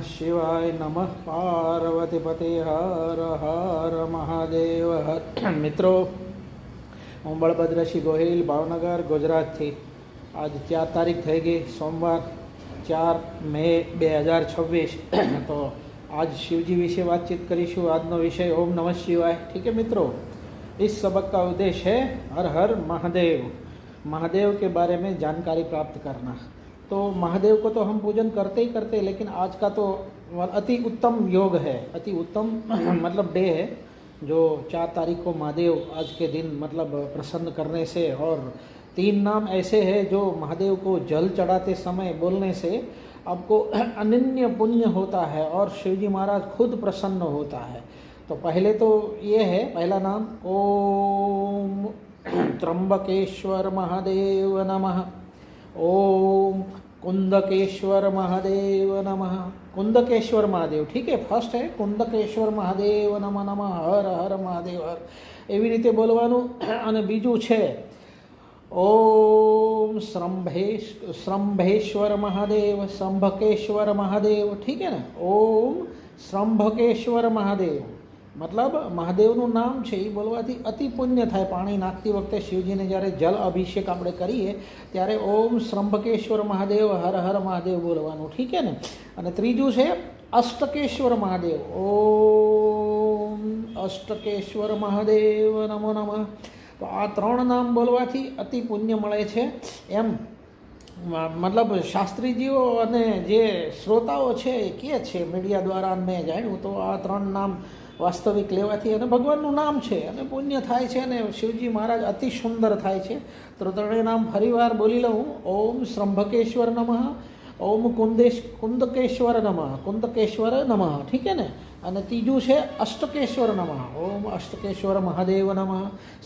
शिवाय नमः पार्वतीपते हर हर महादेव हर मित्रों हूँ बलभद्रसिंह गोहिल भावनगर गुजरात थी आज 4 तारीख થઈ ગઈ सोमवार 4 मे 2026 तो आज शिवजी विषय बातचीत करीशू। आज विषय ओम नमः शिवाय। ठीक है मित्रों, इस सबक का उद्देश्य है हर हर महादेव, महादेव के बारे में जानकारी प्राप्त करना। तो महादेव को तो हम पूजन करते ही करते, लेकिन आज का तो अति उत्तम योग है, अति उत्तम मतलब डे है जो 4 तारीख को महादेव आज के दिन मतलब प्रसन्न करने से, और 3 नाम ऐसे हैं जो महादेव को जल चढ़ाते समय बोलने से आपको अनन्य पुण्य होता है और शिवजी महाराज खुद प्रसन्न होता है। तो पहले तो ये है, पहला नाम ओम त्र्यंबकेश्वर महादेव नमः, ओम कुंदकेश्वर महादेव नमः, कुंदकेश्वर महादेव। ठीक है, फर्स्ट है कुंदकेश्वर महादेव नमः नमः, हर हर महादेव हर, एवी रीते बोलवानुं। अने बीजू छे ओम श्रंभेश्वर महादेव, श्रंभकेश्वर महादेव। ठीक है ने, ओम श्रंभकेश्वर महादेव मतलब महादेवનું નામ છે એ બોલવાથી અતિ પુણ્ય થાય। પાણી નાખતી વખતે શિવજીને જ્યારે જલ અભિષેક આપણે કરીએ ત્યારે ઓમ શ્રંભકેશ્વર મહાદેવ હર હર મહાદેવ બોલવાનું। ठीक है ને। અને ત્રીજું છે અષ્ટકેશ્વર મહાદેવ, ઓમ અષ્ટકેશ્વર મહાદેવ નમો નમઃ। તો આ 3 નામ બોલવાથી અતિ પુણ્ય મળે છે એમ मतलब शास्त्रीजीओ અને જે શ્રોતાઓ છે એ કહે છે મીડિયા દ્વારા મેં જાણ્યું। તો આ 3 નામ વાસ્તવિક લેવાથી અને ભગવાનનું નામ છે અને પુણ્ય થાય છે અને શિવજી મહારાજ અતિ સુંદર થાય છે। તો 3 નામ ફરીવાર બોલી લઉં। ઓમ શ્રંભકેશ્વર નમઃ, ઓમ कुंदकेश्वर नमः, कुंदकेश्वर नमः। ठीक है ने। અને ત્રીજું છે અષ્ટકેશ્વર નમઃ, ઓમ અષ્ટકેશ્વર મહાદેવ નમઃ,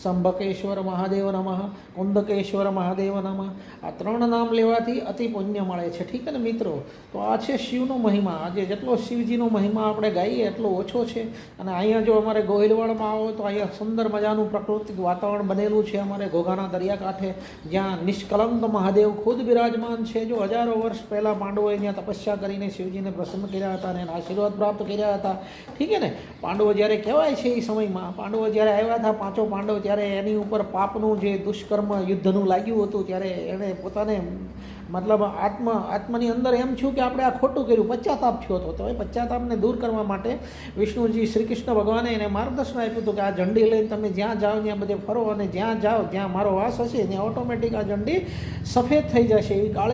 શંભકેશ્વર મહાદેવ નમઃ, કુંદકેશ્વર મહાદેવ નમઃ। આ 3 નામ લેવાથી અતિ પુણ્ય મળે છે। ઠીક ને મિત્રો। તો આ છે શિવનો મહિમા। આજે જેટલો શિવજીનો મહિમા આપણે ગાઈએ એટલો ઓછો છે। અને અહીંયા જો અમારે ગોહિલવાડમાં આવો તો અહીંયા સુંદર મજાનું પ્રાકૃતિક વાતાવરણ બનેલું છે અમારે ઘોઘાના દરિયાકાંઠે, જ્યાં નિષ્કલંક મહાદેવ ખુદ બિરાજમાન છે। જો હજારો વર્ષ પહેલાં પાંડવોએ ત્યાં તપસ્યા કરીને શિવજીને પ્રસન્ન કર્યા હતા અને એના આશીર્વાદ પ્રાપ્ત કર્યા હતા। ठीक है ने। पांडवो જ્યારે કહેવાય છે એ સમયમાં પાંડવો જ્યારે આવ્યા હતા, 5 પાંડવ, ત્યારે એની ઉપર પાપનું જે દુષ્કર્મ યુદ્ધનું લાગ્યું હતું ત્યારે એણે પોતાને मतलब આત્માની અંદર એમ થયું કે આપણે આ ખોટું કર્યું, પશ્ચાતાપ થયો હતો। તો એ પશ્ચાતાપને દૂર કરવા માટે વિષ્ણુજી શ્રી કૃષ્ણ ભગવાને એને માર્ગદર્શન આપ્યું હતું કે આ ઝંડી લઈને તમે જ્યાં જાઓ ત્યાં બધે ફરો અને જ્યાં જાઓ ત્યાં મારો વાસ હશે ત્યાં ઓટોમેટિક આ ઝંડી સફેદ થઈ જશે, એવી કાળી